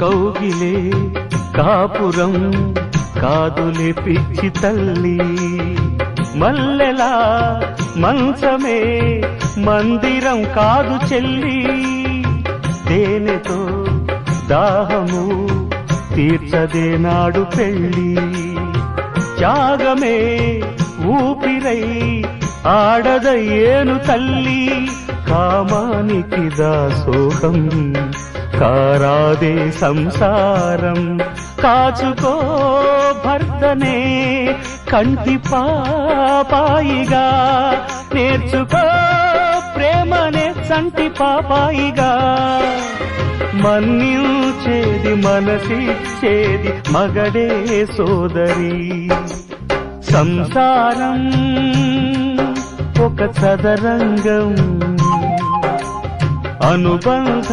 కౌగిలే కాపురం కాదులే పిచ్చి తల్లి, మల్లెలా మంచమే మందిరం కాదు చెల్లి, తేనెతో దాహము తీర్చదే నాడు పెళ్ళి, త్యాగమే ఊపిరై ఆడదయ్యేను తల్లి, కామానికి దాసోహం కారాదే సంసారం, కాచుకో భర్తనే కంటి పాపాయిగా, నేర్చుకో ప్రేమనే సంటి పాపాయిగా, మన్నించేది మనసిచ్చేది మగడే సోదరి, సంసారం ఒక చదరంగం అనుబంధ